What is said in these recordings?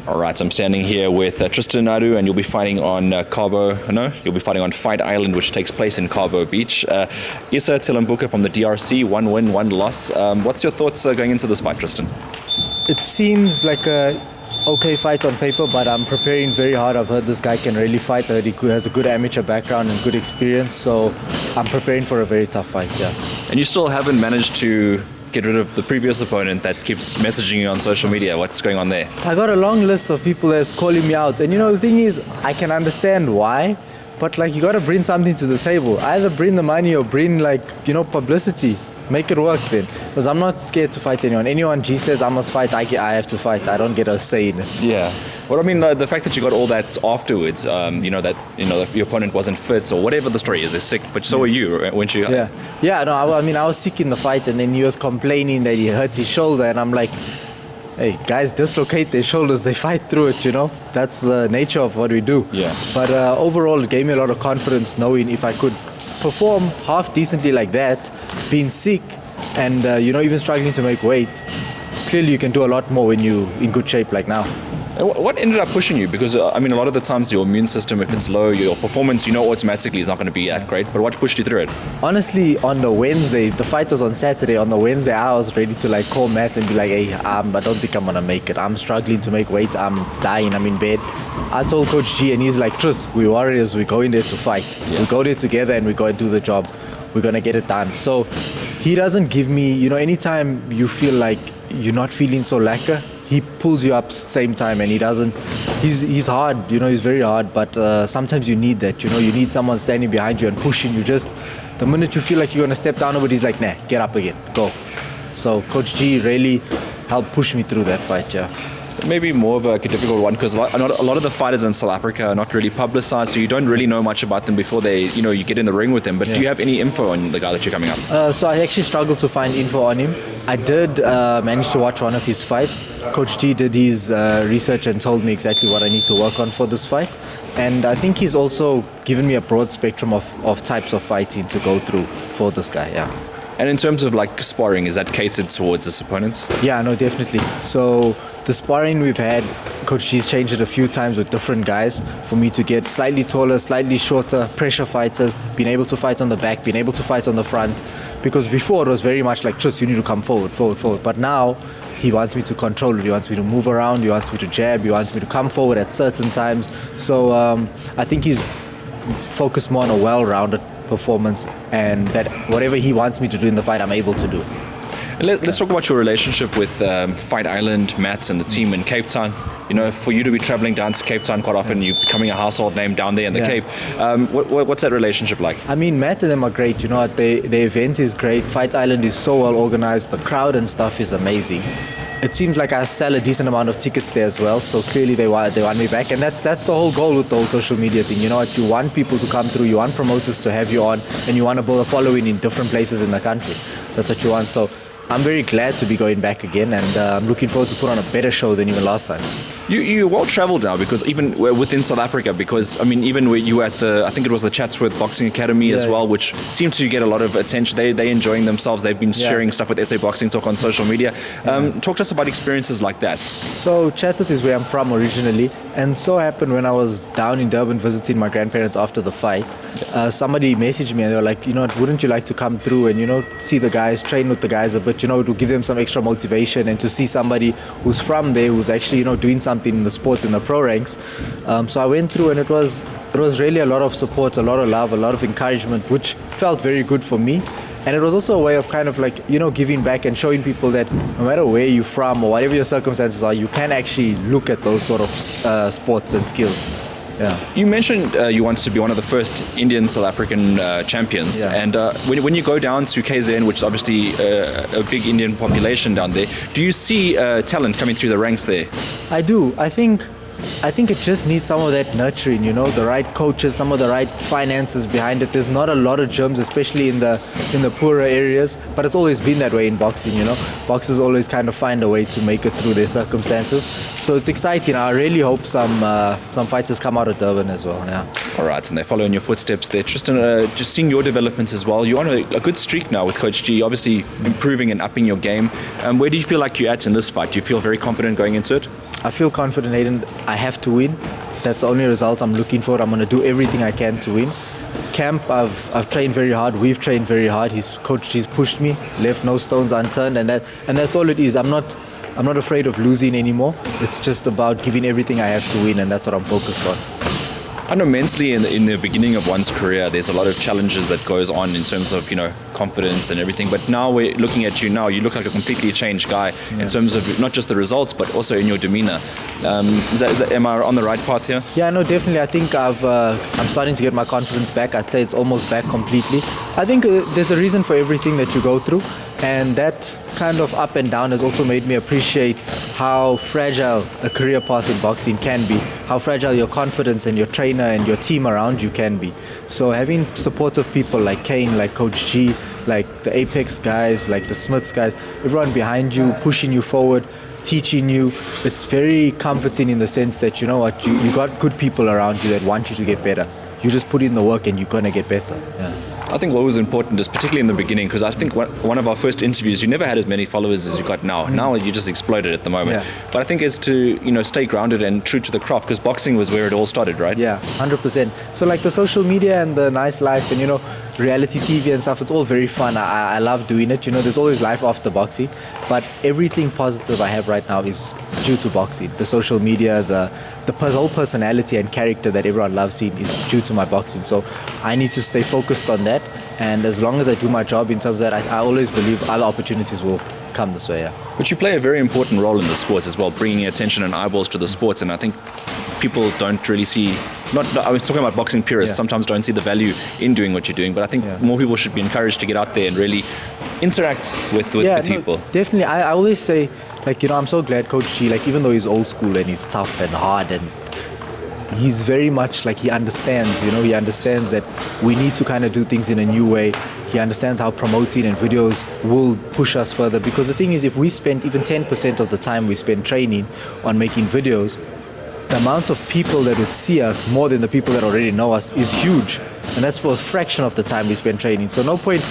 All right, so I'm standing here with Tristen Naidoo, and you'll be fighting on you'll be fighting on Fight Island, which takes place in Cabo Beach. Issa Tilambuka from the DRC, 1 win, 1 loss. What's your thoughts going into this fight, Tristen? It seems like a okay fight on paper, but I'm preparing very hard. I've heard this guy can really fight. I heard he has a good amateur background and good experience, so I'm preparing for a very tough fight, yeah. And you still haven't managed to get rid of the previous opponent that keeps messaging you on social media. What's going on there? I got a long list of people that's calling me out, and the thing is, I can understand why, but you got to bring something to the table. Either bring the money or bring publicity. Make it work then, because I'm not scared to fight anyone. Anyone G says I must fight, I have to fight. I don't get a say in it. Yeah. Well, I mean, the fact that you got all that afterwards, that your opponent wasn't fit or whatever the story is sick, but so are you, weren't you? Yeah. No, I was sick in the fight, and then he was complaining that he hurt his shoulder, and I'm like, hey, guys dislocate their shoulders, they fight through it, That's the nature of what we do. Yeah. But overall, it gave me a lot of confidence knowing if I could perform half decently like that, being sick and even struggling to make weight, clearly you can do a lot more when you're in good shape like now. And what ended up pushing you? Because a lot of the times your immune system, if it's low, your performance, automatically is not going to be that great. But what pushed you through it? Honestly, on the Wednesday, the fight was on Saturday. On the Wednesday, I was ready to call Matt and be like, hey, I don't think I'm going to make it. I'm struggling to make weight. I'm dying. I'm in bed. I told Coach G, and he's like, Tris, we warriors. We go in there to fight. Yeah. We go there together and we go and do the job. We're going to get it done. So he doesn't give me, anytime you feel like you're not feeling so lacquer, he pulls you up same time, and he's hard, he's very hard, but sometimes you need that, you need someone standing behind you and pushing you. Just the minute you feel like you're going to step down, but he's like, nah, get up again, go. So Coach G really helped push me through that fight, yeah. Maybe more of a difficult one, because a lot of the fighters in South Africa are not really publicized, so you don't really know much about them before they, you get in the ring with them. But do you have any info on the guy that you're coming up? So I actually struggled to find info on him. I did manage to watch one of his fights. Coach G did his research and told me exactly what I need to work on for this fight. And I think he's also given me a broad spectrum of types of fighting to go through for this guy, yeah. And in terms of sparring, is that catered towards this opponent? Yeah, no, definitely. So the sparring we've had, Coach G's changed it a few times with different guys for me to get slightly taller, slightly shorter, pressure fighters, being able to fight on the back, being able to fight on the front. Because before it was very much like, just you need to come forward. But now he wants me to control it. He wants me to move around. He wants me to jab. He wants me to come forward at certain times. So I think he's focused more on a well-rounded performance, and that whatever he wants me to do in the fight, I'm able to do. Let's talk about your relationship with Fight Island, Matt, and the team in Cape Town. For you to be traveling down to Cape Town quite often, you're becoming a household name down there in the Cape. What's that relationship like? Matt and them are great. The event is great. Fight Island is so well organized. The crowd and stuff is amazing. It seems like I sell a decent amount of tickets there as well, so clearly they want me back, and that's the whole goal with the whole social media thing. You want people to come through, you want promoters to have you on, and you want to build a following in different places in the country. That's what you want. So I'm very glad to be going back again, and I'm looking forward to put on a better show than even last time. You're well traveled now, because even within South Africa, because even where you were at I think it was the Chatsworth Boxing Academy as well, which seems to get a lot of attention. They're enjoying themselves. They've been sharing stuff with SA Boxing Talk on social media. Talk to us about experiences like that. So Chatsworth is where I'm from originally, and so happened when I was down in Durban visiting my grandparents after the fight, somebody messaged me and they were like, wouldn't you like to come through and see the guys, train with the guys a bit, it will give them some extra motivation, and to see somebody who's from there, who's actually doing something in the sport, in the pro ranks. So I went through, and it was really a lot of support, a lot of love, a lot of encouragement, which felt very good for me. And it was also a way of kind of giving back and showing people that no matter where you're from or whatever your circumstances are, you can actually look at those sort of sports and skills. Yeah. You mentioned you wanted to be one of the first Indian South African champions, and when you go down to KZN, which is obviously a big Indian population down there, do you see talent coming through the ranks there? I do. I think it just needs some of that nurturing, the right coaches, some of the right finances behind it. There's not a lot of gyms, especially in the poorer areas, but it's always been that way in boxing, Boxers always kind of find a way to make it through their circumstances. So it's exciting. I really hope some fighters come out of Durban as well, yeah. All right, and they follow in your footsteps there. Tristen, just seeing your developments as well. You're on a good streak now with Coach G, obviously improving and upping your game. Where do you feel like you're at in this fight? Do you feel very confident going into it? I feel confident, Hayden. I have to win. That's the only result I'm looking for. I'm going to do everything I can to win. Camp, I've trained very hard. We've trained very hard. He's pushed me, left no stones unturned, and that's all it is. I'm not afraid of losing anymore. It's just about giving everything I have to win, and that's what I'm focused on. I know mentally in the beginning of one's career, there's a lot of challenges that goes on in terms of, confidence and everything. But now we're looking at you now, you look like a completely changed guy in terms of not just the results, but also in your demeanor. Am I on the right path here? Yeah, no, definitely. I think I'm starting to get my confidence back. I'd say it's almost back completely. I think there's a reason for everything that you go through. And that kind of up and down has also made me appreciate how fragile a career path in boxing can be, how fragile your confidence and your trainer and your team around you can be. So having supportive people like Kane, like Coach G, like the Apex guys, like the Smiths guys, everyone behind you, pushing you forward, teaching you, it's very comforting in the sense that, you know what, you got good people around you that want you to get better. You just put in the work and you're going to get better. Yeah. I think what was important is particularly in the beginning, because I think one of our first interviews, you never had as many followers as you got now. Now you just exploded at the moment. Yeah. But I think it's to stay grounded and true to the craft, because boxing was where it all started, right? Yeah, 100%. So like the social media and the nice life and reality TV and stuff, it's all very fun. I love doing it. There's always life after boxing, but everything positive I have right now is due to boxing. The social media, the whole personality and character that everyone loves seeing is due to my boxing. So I need to stay focused on that, and as long as I do my job in terms of that, I always believe other opportunities will come this way. Yeah. But you play a very important role in the sports as well, bringing attention and eyeballs to the sports, and I think people don't really see, I was talking about boxing purists, sometimes don't see the value in doing what you're doing, but I think more people should be encouraged to get out there and really interact with people. Definitely. I always say, I'm so glad Coach G, even though he's old school and he's tough and hard, and he's very much he understands, he understands that we need to kind of do things in a new way. He understands how promoting and videos will push us further, because the thing is, if we spend even 10% of the time we spend training on making videos, the amount of people that would see us more than the people that already know us is huge, and that's for a fraction of the time we spend training. So no point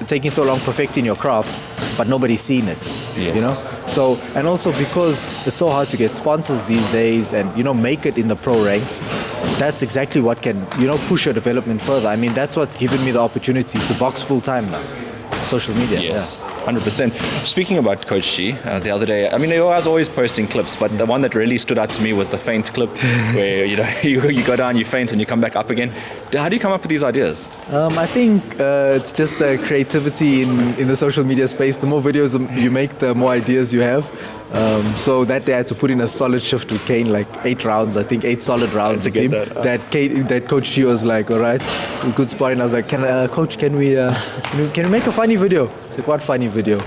taking so long perfecting your craft but nobody's seen it. Yes. So, and also because it's so hard to get sponsors these days and make it in the pro ranks, that's exactly what can push your development further. I mean, that's what's given me the opportunity to box full time now. Social media. Yes. 100%. Speaking about Coach G, the other day, I mean, he was always posting clips, but the one that really stood out to me was the feint clip, where you go down, you feint, and you come back up again. How do you come up with these ideas? I think it's just the creativity in the social media space. The more videos you make, the more ideas you have. So that day I had to put in a solid shift with Kane, 8 rounds, I think 8 solid rounds with him. That Coach G was like, all right, good sparring. I was like, Coach, can we make a funny video? He's like, what funny video?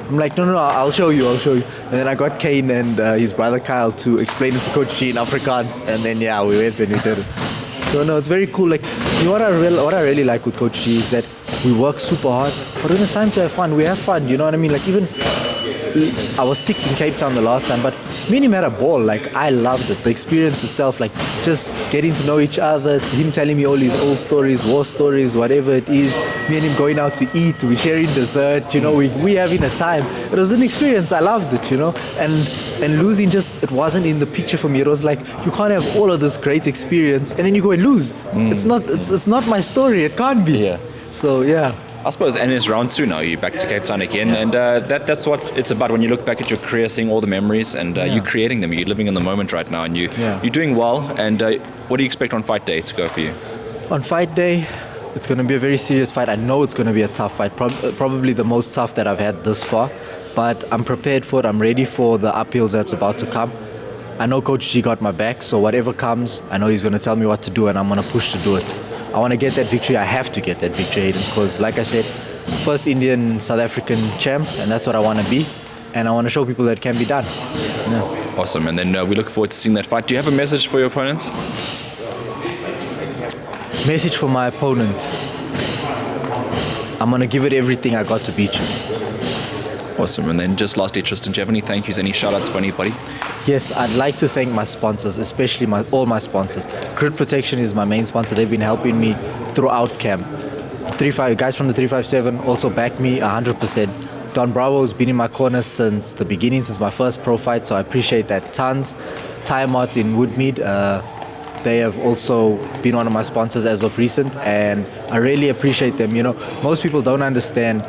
I'm like, no, I'll show you. And then I got Kane and his brother Kyle to explain it to Coach G in Afrikaans, and then we went and we did it. So no, it's very cool. What I really like with Coach G is that we work super hard, but when it's time to have fun, we have fun. You know what I mean? Even I was sick in Cape Town the last time, but me and him had a ball. I loved it. The experience itself, just getting to know each other, him telling me all his old stories, war stories, whatever it is. Me and him going out to eat, we sharing dessert, we having a time. It was an experience. I loved it, and losing it wasn't in the picture for me. It was you can't have all of this great experience and then you go and lose. It's not my story. It can't be. Yeah. So yeah. I suppose, and it's round 2 now. You're back to Cape Town again, and that's what it's about. When you look back at your career, seeing all the memories, and you're creating them. You're living in the moment right now, and you're doing well. And what do you expect on fight day to go for you? On fight day, it's going to be a very serious fight. I know it's going to be a tough fight, probably the most tough that I've had this far. But I'm prepared for it. I'm ready for the uphills that's about to come. I know Coach G got my back, so whatever comes, I know he's going to tell me what to do, and I'm going to push to do it. I want to get that victory. I have to get that victory, Hayden, because like I said, first Indian South African champ, and that's what I want to be, and I want to show people that it can be done. Yeah. Awesome, and then we look forward to seeing that fight. Do you have a message for your opponents? Message for my opponent: I'm going to give it everything I got to beat you. Awesome, and then just lastly, Tristen, do you have any thank yous, any shout outs for anybody? Yes, I'd like to thank my sponsors, especially all my sponsors. Grid Protection is my main sponsor. They've been helping me throughout camp. Guys from the 357 also back me 100%. Don Bravo's been in my corner since the beginning, since my first pro fight, so I appreciate that tons. Time Out in Woodmead, they have also been one of my sponsors as of recent, and I really appreciate them. Most people don't understand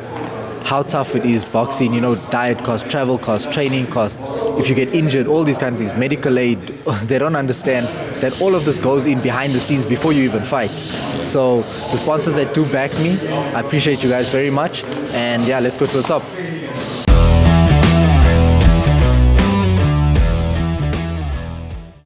how tough it is boxing, diet costs, travel costs, training costs. If you get injured, all these kind of things, medical aid, they don't understand that all of this goes in behind the scenes before you even fight. So the sponsors that do back me, I appreciate you guys very much. And yeah, let's go to the top.